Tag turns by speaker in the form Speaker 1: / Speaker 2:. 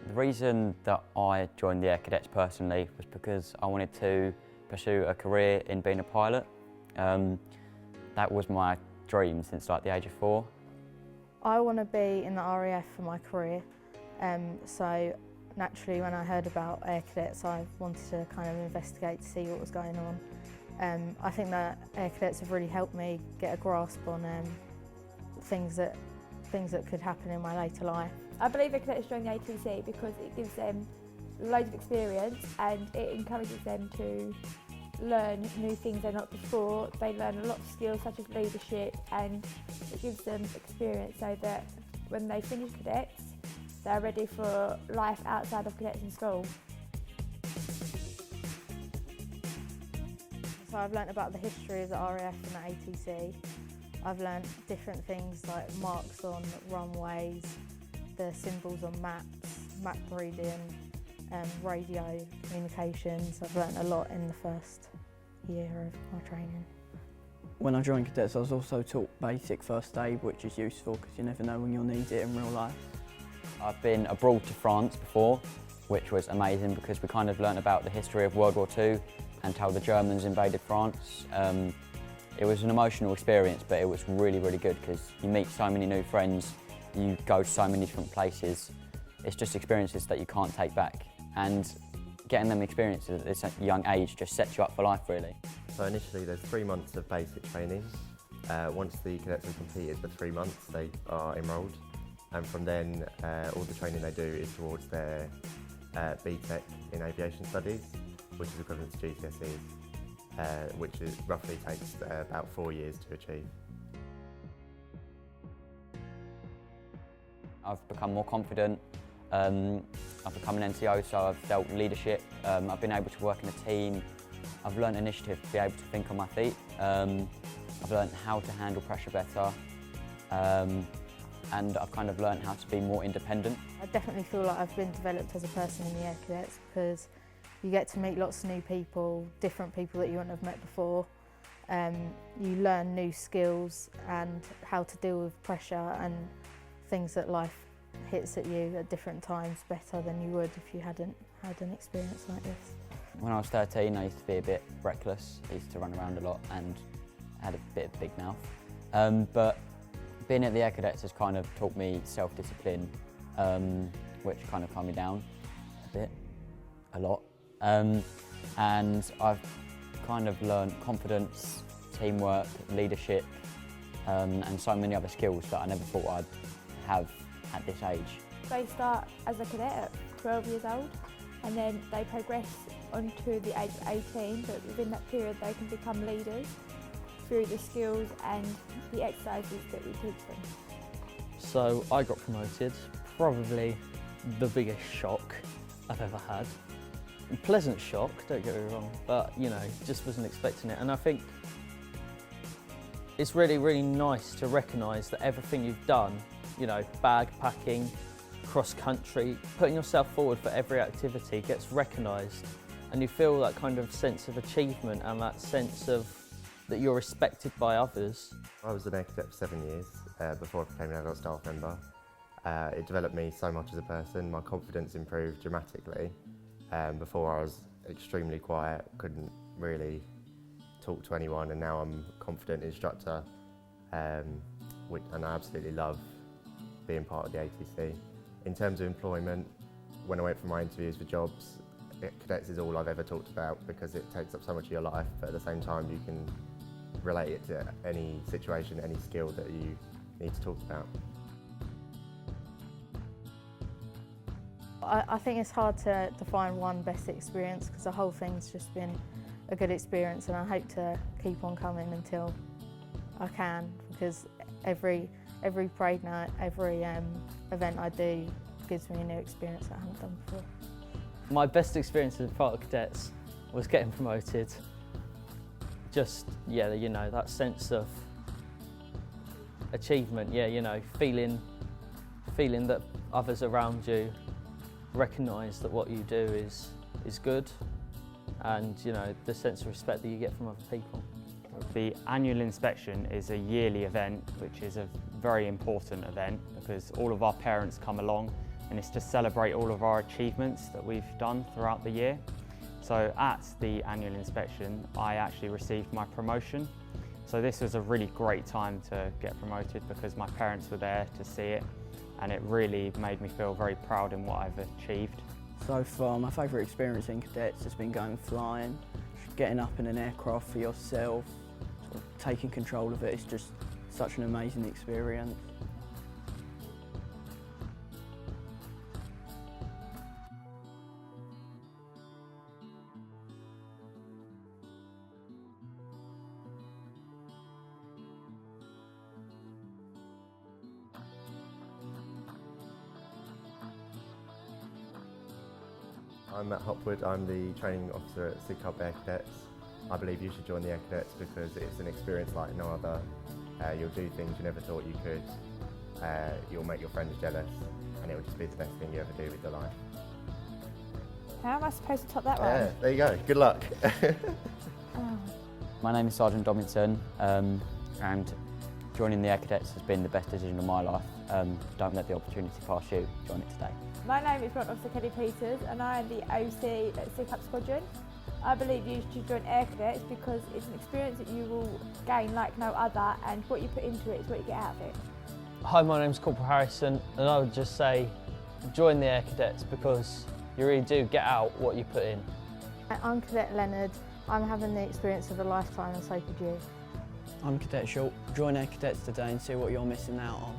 Speaker 1: The reason that I joined the Aircadets personally was because I wanted to pursue a career in being a pilot. That was my dream since like the age of 4.
Speaker 2: I want to be in the RAF for my career, so naturally when I heard about Aircadets I wanted to kind of investigate to see what was going on. I think that Aircadets have really helped me get a grasp on things that could happen in my later life.
Speaker 3: I believe Cadets join the ATC because it gives them loads of experience and it encourages them to learn new things they're not before. They learn a lot of skills such as leadership, and it gives them experience so that when they finish Cadets, they're ready for life outside of Cadets in school.
Speaker 2: So I've learnt about the history of the RAF and the ATC. I've learnt different things like marks on runways, the symbols on maps, map reading, radio communications. I've learnt a lot in the first year of my training.
Speaker 4: When I joined Cadets I was also taught basic first aid, which is useful because you never know when you'll need it in real life.
Speaker 1: I've been abroad to France before, which was amazing because we kind of learnt about the history of World War II and how the Germans invaded France. It was an emotional experience, but it was really, really good because you meet so many new friends, you go to so many different places. It's just experiences that you can't take back, and getting them experiences at this young age just sets you up for life, really.
Speaker 5: So initially there's 3 months of basic training. Once the cadets have completed the 3 months, they are enrolled, and from then all the training they do is towards their BTEC in aviation studies, which is equivalent to GCSEs, which roughly takes about 4 years to achieve.
Speaker 1: I've become more confident. I've become an NCO, so I've dealt leadership. I've been able to work in a team. I've learnt initiative to be able to think on my feet. I've learnt how to handle pressure better. And I've kind of learnt how to be more independent.
Speaker 2: I definitely feel like I've been developed as a person in the Aircadets because you get to meet lots of new people, different people that you wouldn't have met before. You learn new skills and how to deal with pressure and things that life hits at you at different times better than you would if you hadn't had an experience like this.
Speaker 1: When I was 13, I used to be a bit reckless. I used to run around a lot and had a bit of a big mouth. But being at the Aircadets has kind of taught me self-discipline, which kind of calmed me down a lot. And I've kind of learned confidence, teamwork, leadership, and so many other skills that I never thought I'd have at this age.
Speaker 3: They start as a cadet at 12 years old and then they progress onto the age of 18, but within that period they can become leaders through the skills and the exercises that we teach them.
Speaker 6: So I got promoted, probably the biggest shock I've ever had. A pleasant shock, don't get me wrong, but you know, just wasn't expecting it. And I think it's really, really nice to recognise that everything you've done, you know, bag packing, cross country, putting yourself forward for every activity gets recognised, and you feel that kind of sense of achievement and that sense of that you're respected by others.
Speaker 5: I was an Aircadet for 7 years before I became an adult staff member. It developed me so much as a person. My confidence improved dramatically. Before I was extremely quiet, couldn't really talk to anyone, and now I'm a confident instructor, and I absolutely love being part of the ATC. In terms of employment, when I went for my interviews for jobs, Cadets is all I've ever talked about because it takes up so much of your life, but at the same time you can relate it to any situation, any skill that you need to talk about.
Speaker 2: I think it's hard to define one best experience because the whole thing's just been a good experience, and I hope to keep on coming until I can, because every parade night, every event I do gives me a new experience that I haven't done before.
Speaker 6: My best experience as part of Cadets was getting promoted. Just, yeah, you know, that sense of achievement, yeah, you know, feeling that others around you recognise that what you do is good, and you know, the sense of respect that you get from other people.
Speaker 7: The annual inspection is a yearly event, which is a very important event because all of our parents come along and it's to celebrate all of our achievements that we've done throughout the year. So at the annual inspection, I actually received my promotion. So this was a really great time to get promoted because my parents were there to see it, and it really made me feel very proud in what I've achieved.
Speaker 4: So far, my favourite experience in cadets has been going flying, getting up in an aircraft for yourself, sort of taking control of it. It's just such an amazing experience.
Speaker 5: I'm Matt Hopwood, I'm the training officer at Sidcup Aircadets. I believe you should join the Aircadets because it's an experience like no other. You'll do things you never thought you could, you'll make your friends jealous, and it will just be the best thing you ever do with your life.
Speaker 3: How am I supposed to top that one?
Speaker 5: Yeah, there you go, good luck.
Speaker 1: My name is Sergeant Dobinson, and joining the Aircadets has been the best decision of my life. Don't let the opportunity pass you, join it today.
Speaker 3: My name is Warrant Officer Kelly Peters and I am the OC at Sidcup Squadron. I believe you should join Aircadets because it's an experience that you will gain like no other, and what you put into it is what you get out of it.
Speaker 6: Hi, my name's Corporal Harrison, and I would just say join the Aircadets because you really do get out what you put in.
Speaker 2: I'm Cadet Leonard. I'm having the experience of a lifetime, and so could you.
Speaker 4: I'm Cadet Short. Join Aircadets today and see what you're missing out on.